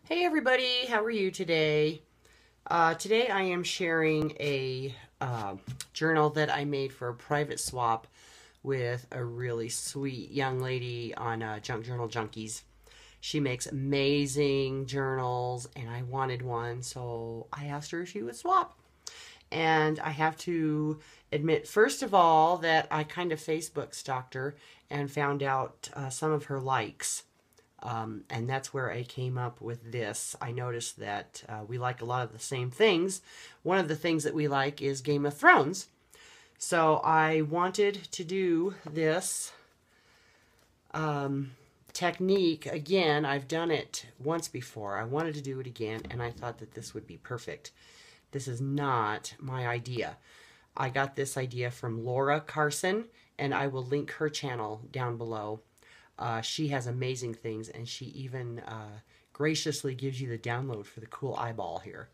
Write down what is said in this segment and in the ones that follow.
Hey everybody, how are you today? Today I am sharing a journal that I made for a private swap with a really sweet young lady on Junk Journal Junkies. She makes amazing journals and I wanted one, so I asked her if she would swap. And I have to admit, first of all, that I kind of Facebook stalked her and found out some of her likes. And that's where I came up with this. I noticed that we like a lot of the same things. One of the things that we like is Game of Thrones. So I wanted to do this technique again. I've done it once before. I wanted to do it again, and I thought that this would be perfect. This is not my idea. I got this idea from Laura Carson, and I will link her channel down below. She has amazing things, and she even graciously gives you the download for the cool eyeball here.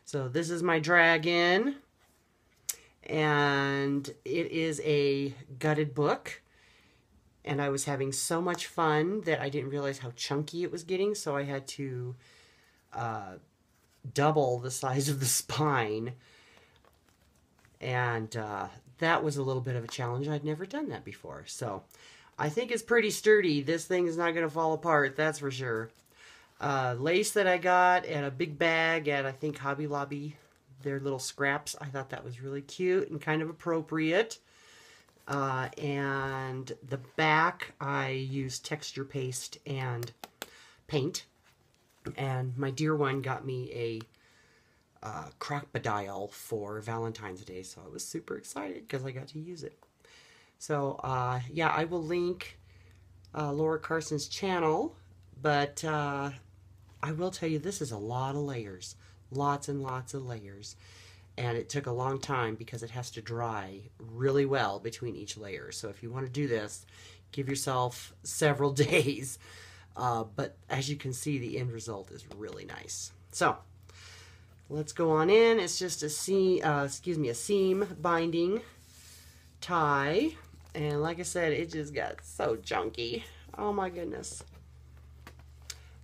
So this is my dragon, and it is a gutted book. And I was having so much fun that I didn't realize how chunky it was getting, so I had to double the size of the spine. And that was a little bit of a challenge. I'd never done that before. So I think it's pretty sturdy. This thing is not going to fall apart, that's for sure. Lace that I got and a big bag at, I think, Hobby Lobby. Their little scraps. I thought that was really cute and kind of appropriate. And the back, I used texture paste and paint. And my dear one got me a crocodile for Valentine's Day, so I was super excited because I got to use it. So, yeah, I will link Laura Carson's channel, but I will tell you this is a lot of layers. Lots and lots of layers. And it took a long time because it has to dry really well between each layer. So if you want to do this, give yourself several days. But as you can see, the end result is really nice. So let's go on in. It's just a seam binding tie. And like I said, it just got so chunky. Oh my goodness.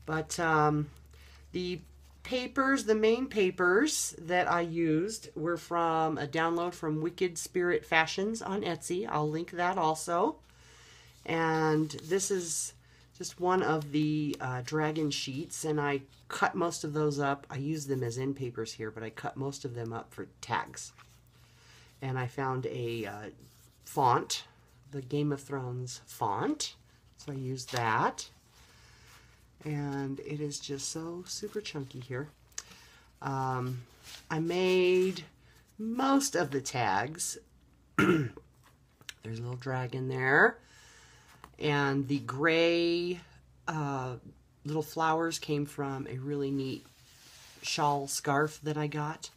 But the papers, the main papers that I used were from a download from Wicked Spirit Fashions on Etsy. I'll link that also. And this is just one of the dragon sheets, and I cut most of those up. I use them as end papers here, but I cut most of them up for tags. And I found a font, the Game of Thrones font, so I used that. And it is just so super chunky here. I made most of the tags. There's a little dragon there. And the gray little flowers came from a really neat shawl scarf that I got.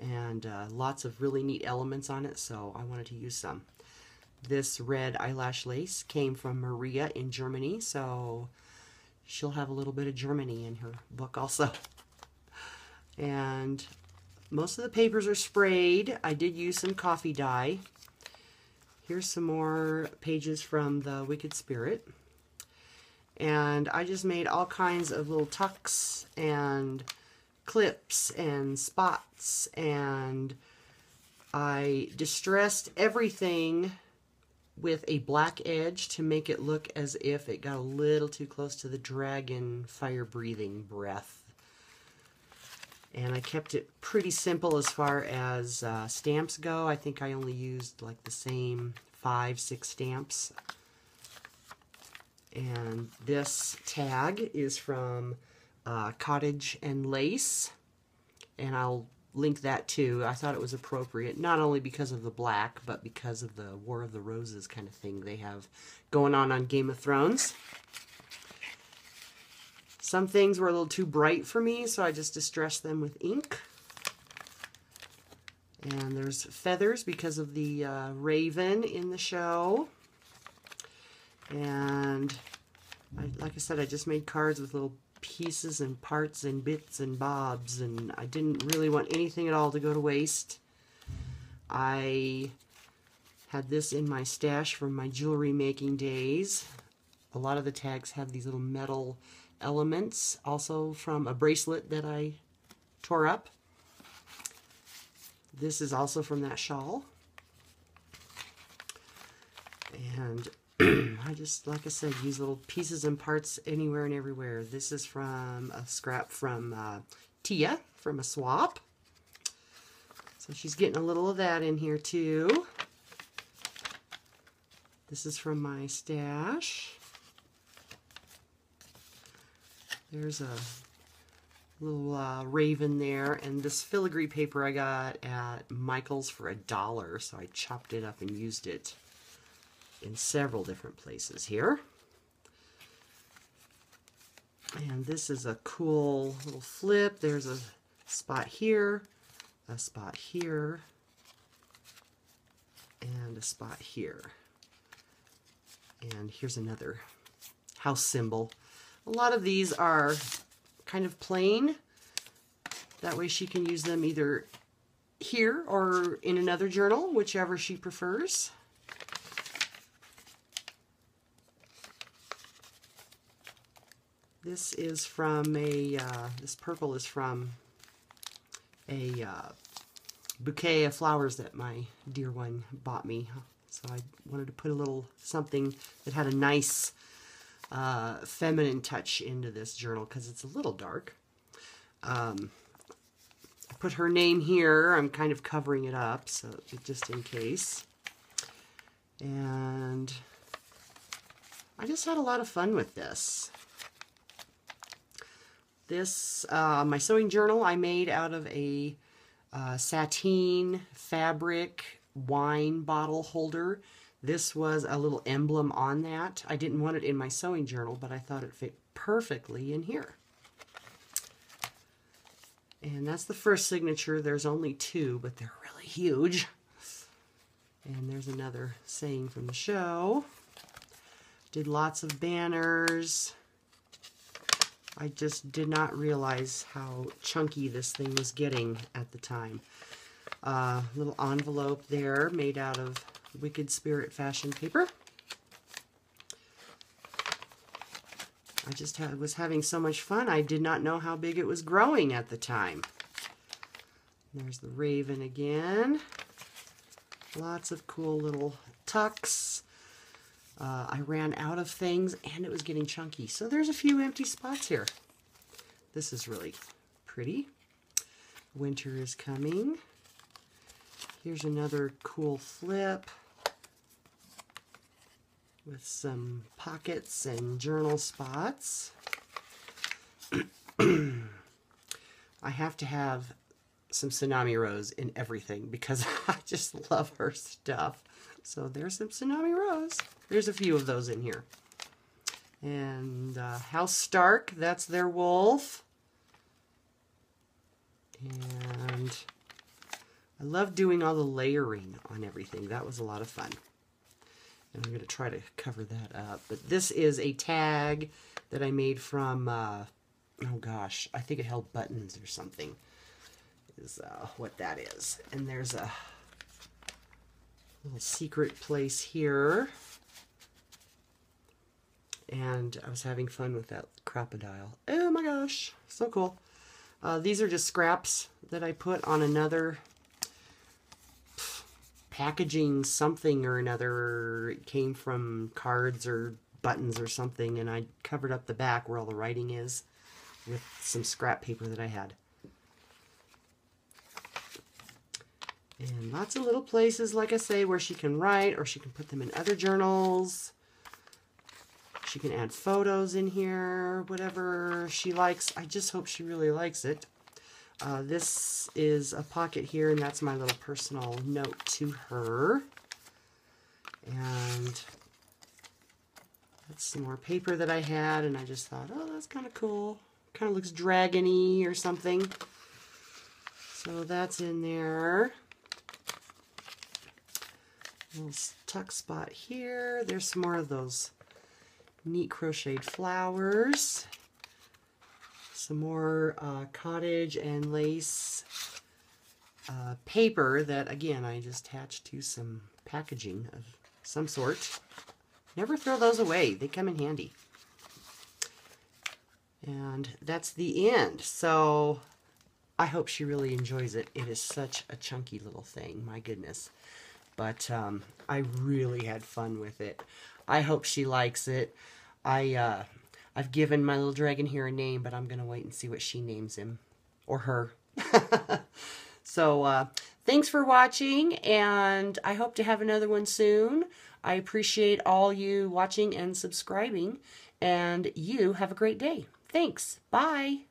And lots of really neat elements on it, so I wanted to use some. This red eyelash lace came from Maria in Germany, so she'll have a little bit of Germany in her book also. And most of the papers are sprayed. I did use some coffee dye. Here's some more pages from the Wicked Spirit. And I just made all kinds of little tucks and clips and spots, and I distressed everything with a black edge to make it look as if it got a little too close to the dragon fire-breathing breath. And I kept it pretty simple as far as stamps go. I think I only used like the same 5-6 stamps. And this tag is from Cottage and Lace, and I'll link that too. I thought it was appropriate, not only because of the black, but because of the War of the Roses kind of thing they have going on Game of Thrones. Some things were a little too bright for me, so I just distressed them with ink. And there's feathers because of the raven in the show. And like I said, I just made cards with little pieces and parts and bits and bobs, and I didn't really want anything at all to go to waste. I had this in my stash from my jewelry making days. A lot of the tags have these little metal elements, also from a bracelet that I tore up. This is also from that shawl. And I just, like I said, use little pieces and parts anywhere and everywhere. This is from a scrap from Tia, from a swap. So she's getting a little of that in here too. This is from my stash. There's a little raven there, and this filigree paper I got at Michael's for $1, so I chopped it up and used it in several different places here. And this is a cool little flip. There's a spot here, a spot here, and a spot here. And here's another house symbol. A lot of these are kind of plain. That way she can use them either here or in another journal, whichever she prefers. This is from a, this purple is from a bouquet of flowers that my dear one bought me. So I wanted to put a little something that had a nice feminine touch into this journal because it's a little dark. I put her name here. I'm kind of covering it up, so just in case. And I just had a lot of fun with this. This, my sewing journal, I made out of a sateen fabric wine bottle holder. This was a little emblem on that. I didn't want it in my sewing journal, but I thought it fit perfectly in here. And that's the first signature. There's only 2, but they're really huge. And there's another saying from the show. Did lots of banners. I just did not realize how chunky this thing was getting at the time. Little envelope there made out of Wicked Spirit fashion paper. I just was having so much fun. I did not know how big it was growing at the time. There's the raven again. Lots of cool little tucks. I ran out of things and it was getting chunky. So there's a few empty spots here. This is really pretty. Winter is coming. Here's another cool flip with some pockets and journal spots. I have to have some Tsunami Rose in everything because I just love her stuff. So there's some Tsunami Rose. There's a few of those in here. And House Stark, that's their wolf. And I love doing all the layering on everything. That was a lot of fun. And I'm going to try to cover that up. But this is a tag that I made from, oh gosh, I think it held buttons or something, is what that is. And there's a little secret place here. And I was having fun with that crocodile. Oh my gosh, so cool. These are just scraps that I put on another packaging something or another. It came from cards or buttons or something, and I covered up the back where all the writing is with some scrap paper that I had. And lots of little places, like I say, where she can write, or she can put them in other journals. She can add photos in here, whatever she likes. I just hope she really likes it. This is a pocket here, and that's my little personal note to her. And that's some more paper that I had, and I just thought, oh, that's kind of cool. Kind of looks dragon-y or something. So that's in there. Little tuck spot here. There's some more of those neat crocheted flowers. Some more cottage and lace paper that, again, I just attached to some packaging of some sort. Never throw those away. They come in handy. And that's the end. So I hope she really enjoys it. It is such a chunky little thing. My goodness. But I really had fun with it. I hope she likes it. I've given my little dragon here a name, but I'm going to wait and see what she names him. Or her. So, thanks for watching, and I hope to have another one soon. I appreciate all you watching and subscribing, and you have a great day. Thanks. Bye.